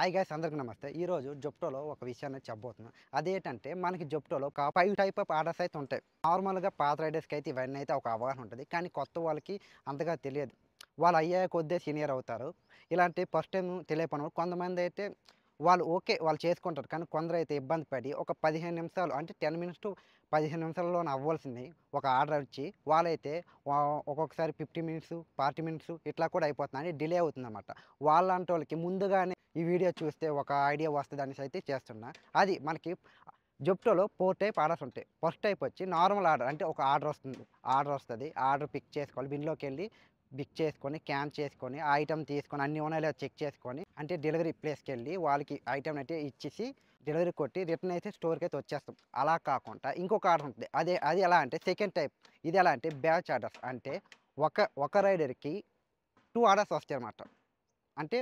Hi guys అందరికి నమస్తే. ఈరోజు జొప్టోలో ఒక విషయాన్ని చెప్పబోతున్నాను. అదేంటంటే మనకి జొప్టోలో ఒక 5 టైప్ ఆఫ్ ఆర్డర్స్ అయితే ఉంటాయి. నార్మల్‌గా పాత రైడర్స్‌కి అయితే ఇవన్నీ అయితే ఒక అవగాహన ఉంటది. కానీ కొత్త వాళ్ళకి అంతగా తెలియదు. వాళ్ళు అయ్యే కొద్దీ సీనియర్ అవుతారు. ఇలాంటి ఫస్ట్ టైమ్ తెలియకపోయినప్పుడు కొంతమందైతే వాళ్ళు ఓకే. వాళ్ళు చేసుకుంటారు. కానీ కొందరైతే ఇబ్బంది పడి ఒక 15 నిమిషాలు అంటే 10 మినిట్స్ టు 15 నిమిషాల్లోనే అవ్వాల్సింది ఒక ఆర్డర్ వచ్చి వాళ్ళైతే ఒక్కొక్కసారి 50 మినిట్స్, 40 మినిట్స్ ఇట్లా కూడా అయిపోతుంది. అంటే డిలే అవుతుందన్నమాట. వాళ్ళంటోళ్ళకి ముందుగానే ఈ వీడియో చూస్తే ఒక ఐడియా వస్తదనేసి అయితే చేస్తున్నా. అది మనకి జెప్టోలో 4 టైప్ ఆర్డర్స్ ఉంటాయి. ఫస్ట్ టైప్ వచ్చి నార్మల్ ఆర్డర్. అంటే ఒక ఆర్డర్ వస్తుంది. ఆర్డర్ వస్తది. ఆర్డర్ పిక్ చేసుకోవాలి. బిన్‌లోకెళ్ళి పిక్ చేసుకొని, స్కాన్ చేసుకొని, ఆ ఐటెమ్ తీసుకొని అన్నీ ఉన్నాయో లేదో చెక్ చేసుకొని, అంటే డెలివరీ ప్లేస్‌కెళ్ళి వాళ్ళకి ఐటెమ్ అయితే ఇచ్చేసి డెలివరీ కొట్టి రిటర్న్ అయితే స్టోర్‌కైతే వచ్చేస్తాం. అలా కాకుండా ఇంకొక ఆర్డర్ ఉంటుంది. అది ఎలా అంటే సెకండ్ టైప్. ఇది ఎలా అంటే బ్యాచ్ ఆర్డర్స్. అంటే ఒక రైడర్‌కి 2 ఆర్డర్స్ వస్తాయన్నమాట. అంటే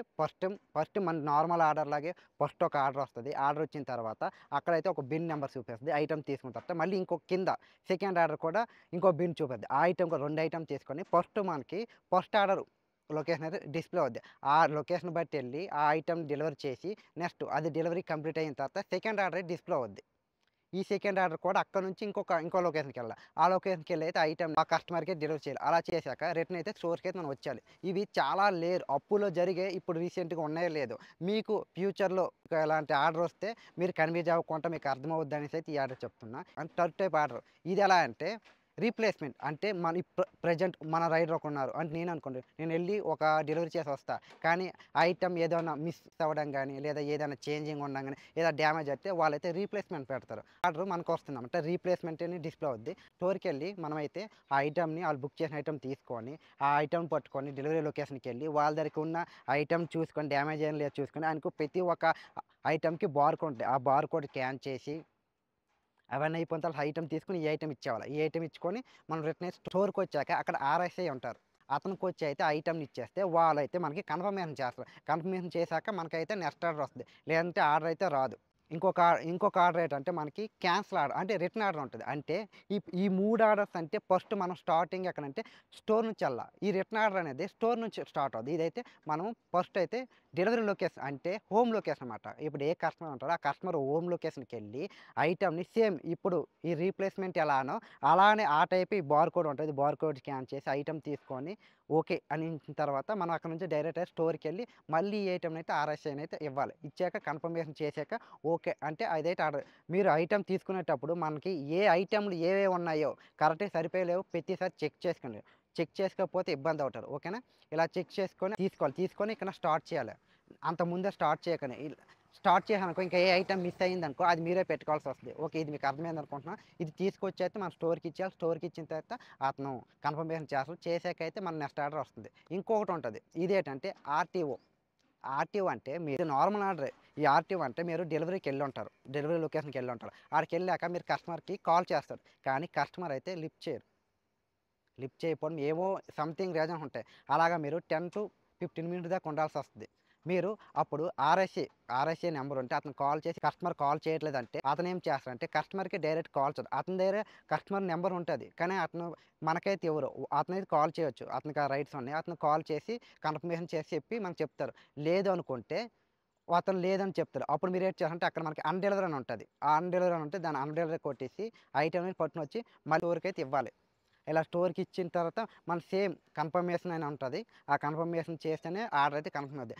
ఫస్ట్ మన నార్మల్ ఆర్డర్ లాగే ఫస్ట్ ఒక ఆర్డర్ వస్తది. ఆర్డర్ వచ్చిన తర్వాత అక్కడైతే ఒక బిన్ నంబర్ చూపిస్తది. ఐటెమ్ తీసుకున్న తర్వాత మళ్ళీ ఇంకో కింద సెకండ్ ఆర్డర్ కూడా ఇంకో బిన్ చూపిద్ది. ఆ ఐటెమ్ కూడా 2 ఐటెమ్ తీసుకొని మనకి ఫస్ట్ ఆర్డర్ లొకేషన్ అయితే డిస్‌ప్లే అవుద్ది. ఆ లొకేషన్ బట్టెళ్ళి ఆ ఐటెమ్ డెలివరీ చేసి నెక్స్ట్ అది డెలివరీ కంప్లీట్ అయిన తర్వాత సెకండ్ ఆర్డర్ డిస్‌ప్లే అవుద్ది. ఈ సెకండ్ ఆర్డర్ కూడా అక్కడి నుంచి ఇంకో లొకేషన్‌కెళ్ళాలి. ఆ లొకేషన్‌కెళ్ళైతే ఐటెమ్ ఆ కస్టమర్‌కే డెలివరీ చేయాలి. అలా చేశాక రిటర్న్ అయితే స్టోర్‌కైతే మనం వచ్చేయాలి. ఇవి చాలా లేరు. అప్పులో జరిగే ఇప్పుడు రీసెంట్‌గా ఉన్నాయో లేదో. మీకు ఫ్యూచర్‌లో ఇలాంటి ఆర్డర్ వస్తే మీరు కన్‌ఫ్యూజ్ అవ్వకుండా మీకు అర్థమవుద్దనేసి అయితే ఈ ఆర్డర్ చెప్తున్నా. And third type order. ఇదెలా అంటే రీప్లేస్‌మెంట్. అంటే మన ప్రెజెంట్ మన రైడర్ ఒకరున్నారు. అంటే నేననుకోండి. నేనెళ్ళి ఒక డెలివరీ చేసి వస్తా. కానీ ఆ ఐటెమ్ ఏదైనా మిస్ అవ్వడం గానీ, లేదా ఏదైనా చేంజింగ్ ఉండడం గానీ, ఏదైనా డ్యామేజ్ అయితే వాళ్ళైతే రీప్లేస్‌మెంట్ పెడతారు. ఆర్డర్ మనకొస్తుందన్నమాట. రీప్లేస్‌మెంట్ అని డిస్‌ప్లే అవుద్ది. స్టోర్‌కెళ్ళి మనమైతే ఆ ఐటెమ్‌ని ఆళ్ళు బుక్ చేసిన ఐటెమ్ తీసుకొని, ఆ ఐటెమ్ పట్టుకొని డెలివరీ లొకేషన్‌కెళ్ళి వాళ్ళ దగ్గర ఉన్న ఐటెమ్ చూసుకొని డ్యామేజ్ ఏం లేదో చూసుకొని ఆయనకు ప్రతి ఒక్క ఐటెమ్‌కి బార్‌కోడ్ ఉంటాయి. ఆ బార్‌కోడ్ స్కాన్ చేసి అవన్నీ అయిపోయిన తర్వాత ఐటెమ్ తీసుకొని ఈ ఐటెమ్ ఇచ్చేవాళ్ళ. ఈ ఐటెమ్ ఇచ్చుకొని మనం రిటర్న్ స్టోర్‌కొచ్చాక అక్కడ ఆర్ఎస్ఐ ఉంటారు. అతనికొచ్చి అయితే ఐటెమ్‌ని ఇచ్చేస్తే వాళ్ళైతే మనకి కన్ఫర్మేషన్ చేస్తారు. కన్ఫర్మేషన్ చేశాక మనకైతే నెక్స్ట్ ఆర్డర్ వస్తది. లేదంటే ఆర్డర్ అయితే రాదు. ఇంకొక ఆర్డర్ ఏంటంటే మనకి క్యాన్సిల్ ఆర్డర్ అంటే రిటర్న్ ఆర్డర్ ఉంటది. అంటే ఈ 3 ఆర్డర్స్ అంటే ఫస్ట్ మనం స్టార్టింగ్ ఎక్కడంటే స్టోర్ నుంచి ఈ రిటర్న్ ఆర్డర్ అనేది స్టోర్ నుంచి స్టార్ట్ అవుద్ది. ఇదైతే మనం ఫస్ట్ అయితే డెలివరీ లొకేషన్ అంటే హోమ్ లొకేషన్ అనమాట. ఇప్పుడు ఏ కస్టమర్ ఉంటారో ఆ కస్టమర్ హోమ్ లొకేషన్‌కెళ్ళి ఐటెమ్‌ని సేమ్ ఇప్పుడు ఈ రీప్లేస్‌మెంట్ ఎలానో అలానే ఆ టైప్ ఈ బార్‌కోడ్ ఉంటది. బార్‌కోడ్ స్కాన్ చేసి ఐటెమ్ తీసుకొని ఓకే అనించిన తర్వాత మనం అక్కడి నుంచి డైరెక్ట్‌గా స్టోర్‌కెళ్ళి మళ్ళీ ఈ ఐటెమ్‌నైతే ఆర్ఎస్ఐనైతే ఇవ్వాలి. ఇచ్చాక కన్ఫర్మేషన్ చేశాక ఓకే. అంటే అదైతే ఆర్డర్. మీరు ఐటెమ్ తీసుకునేటప్పుడు మనకి ఏ ఐటెమ్‌లు ఏవేవి ఉన్నాయో కరెక్ట్‌గా సరిపోయలేవో ప్రతిసారి చెక్ చేసుకోండి. చెక్ చేసుకోకపోతే ఇబ్బంది అవుతారు. ఓకేనా? ఇలా చెక్ చేసుకొని తీసుకోవాలి. తీసుకొని ఇక్కడ స్టార్ట్ చేయాలి. అంత ముందే స్టార్ట్ చేయకండి. స్టార్ట్ చేశామనుకో ఇంకా ఏ ఐటెమ్ మిస్ అయిందనుకో అది మీరే పెట్టుకోవాల్సొస్తది. ఓకే. ఇది మీకు అర్థమైందనుకుంటున్నా. ఇది తీసుకొచ్చైతే మనం స్టోర్‌కి ఇచ్చేయాలి. స్టోర్‌కి ఇచ్చిన తర్వాత అతను కన్ఫర్మేషన్ చేస్తాడు. చేసాకైతే మన నెక్స్ట్ ఆర్డర్ వస్తుంది. ఇంకొకటుంటది. ఇదేంటంటే ఆర్‌టీఓ. ఆర్‌టీఓ అంటే మీరు నార్మల్ ఆర్డరే. ఈ ఆర్‌టీఓ అంటే మీరు డెలివరీకెళ్ళుంటారు. డెలివరీ లొకేషన్‌కెళ్ళుంటారు. ఆడికెళ్ళాక మీరు కస్టమర్‌కి కాల్ చేస్తారు. కానీ కస్టమర్ అయితే లిఫ్ట్ చేయరు. లిఫ్ట్ చేయకపోవడం ఏవో సంథింగ్ రీజన్స్ ఉంటాయి. అలాగా మీరు 10-15 మినిట్స్ దాకా ఉండాల్సొస్తది. మీరు అప్పుడు ఆర్ఎస్ఏ నంబర్ ఉంటే అతను కాల్ చేసి కస్టమర్ కాల్ చేయట్లేదంటే అతనేం చేస్తాడంటే కస్టమర్‌కి డైరెక్ట్ కాల్ చేస్తాడు. అతని దగ్గర కస్టమర్ నంబర్ ఉంటది. కానీ అతను మనకైతే ఇవ్వరు. అతనైతే కాల్ చేయొచ్చు. అతనికి ఆ రైట్స్ ఉన్నాయి. అతను కాల్ చేసి కన్ఫర్మేషన్ చేసి చెప్పి మనకు చెప్తారు. లేదు అనుకుంటే అతను లేదని చెప్తాడు. అప్పుడు మీరేం చేయాలంటే అక్కడ మనకి అన్‌డెలివరీ అని ఉంటది. ఆ అన్‌డెలివరీ అని ఉంటే దాన్ని అన్‌డెలివరీ కొట్టేసి ఐటెమ్‌ని పట్టుకొనొచ్చి మళ్ళీ స్టోర్‌కైతే ఇవ్వాలి. ఇలా స్టోర్‌కి ఇచ్చిన తర్వాత మన సేమ్ కన్ఫర్మేషన్ అని ఉంటది. ఆ కన్ఫర్మేషన్ చేస్తేనే ఆర్డర్ అయితే కన్ఫర్మ్ అవుద్ది.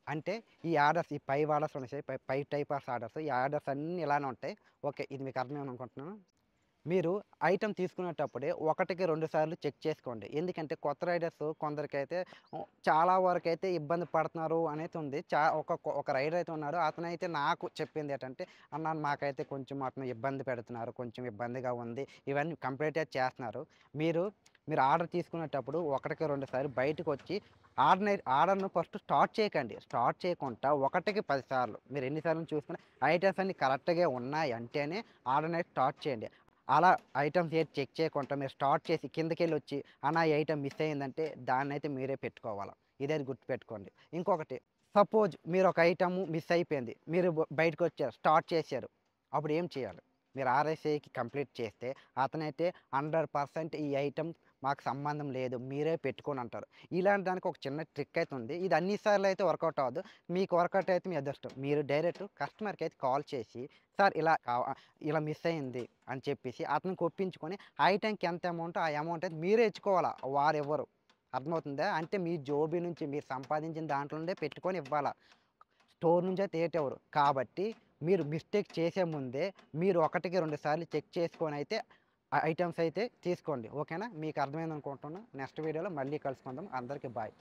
అంటే ఈ ఆర్డర్స్ ఈ 5 ఆర్డర్స్ ఉన్నాయి. 5 టైప్ ఆఫ్ ఆర్డర్స్. ఈ ఆర్డర్స్ అన్నీ ఇలానే ఉంటాయి. ఓకే. ఇది మీకు అర్థమైంది అనుకుంటున్నాను. మీరు ఐటెమ్ తీసుకునేటప్పుడే ఒకటికి 2 సార్లు చెక్ చేసుకోండి. ఎందుకంటే కొత్త రైడర్స్ కొందరికైతే చాలా వరకైతే ఇబ్బంది పడుతున్నారు అనేది ఉంది. ఒక రైడర్ అయితే ఉన్నాడు. అతనైతే నాకు చెప్పిందేంటంటే, "అన్న మాకైతే కొంచెం అతను ఇబ్బంది పెడుతున్నారు. కొంచెం ఇబ్బందిగా ఉంది." ఇవన్నీ కంప్లీట్‌గా చేస్తున్నారు. మీరు మీరు ఆర్డర్ తీసుకునేటప్పుడు ఒకటికి 2 సార్లు బయటకొచ్చి ఆర్డర్‌ను ఫస్ట్ స్టార్ట్ చేయకండి. స్టార్ట్ చేయకుండా ఒకటికి 10 సార్లు మీరు ఎన్ని సార్లు చూసుకొని ఐటెమ్స్ అన్నీ కరెక్ట్‌గా ఉన్నాయి అంటేనే ఆర్డర్‌నైతే స్టార్ట్ చేయండి. అలా ఐటెమ్స్ ఏది చెక్ చేయకుండా మీరు స్టార్ట్ చేసి కిందకెళ్ళొచ్చి అన్న ఈ ఐటెమ్ మిస్ అయిందంటే దాన్నైతే మీరే పెట్టుకోవాల. ఇదైతే గుర్తుపెట్టుకోండి. ఇంకొకటి సపోజ్ మీరొక ఐటెమ్ మిస్ అయిపోయింది. మీరు బయటకొచ్చారు. స్టార్ట్ చేశారు. అప్పుడు ఏం చేయాలి? మీరు ఆర్ఎస్ఐకి కంప్లీట్ చేస్తే అతనైతే 100% ఈ ఐటెమ్ మాకు సంబంధం లేదు. మీరే పెట్టుకోండి అంటారు. ఇలాంటి దానికి ఒక చిన్న ట్రిక్ అయితే ఉంది. ఇది అన్ని సార్లు అయితే వర్కౌట్ అవ్వదు. మీకు వర్కౌట్ అయితే మీ అదృష్టం. మీరు డైరెక్ట్ కస్టమర్‌కి అయితే కాల్ చేసి, సార్ ఇలా మిస్ అయింది అని చెప్పేసి అతనికి ఒప్పించుకొని, ఆ ఐటెంకి ఎంత అమౌంటో ఆ అమౌంట్ అయితే మీరే ఇచ్చుకోవాలా. వారివ్వరు. అర్థమవుతుందా? అంటే మీ జోబీ నుంచి మీరు సంపాదించిన దాంట్లో నుండే పెట్టుకొని ఇవ్వాలా. స్టోర్ నుంచి అయితే ఏటెవ్వరు. కాబట్టి మీరు మిస్టేక్ చేసే ముందే మీరు ఒకటికి 2 సార్లు చెక్ చేసుకొనైతే ఐటెమ్స్ అయితే తీసుకోండి. ఓకేనా? మీకు అర్థమైందనుకుంటున్నా. నెక్స్ట్ వీడియోలో మళ్ళీ కలుసుకుందాం. అందరికి బాయ్.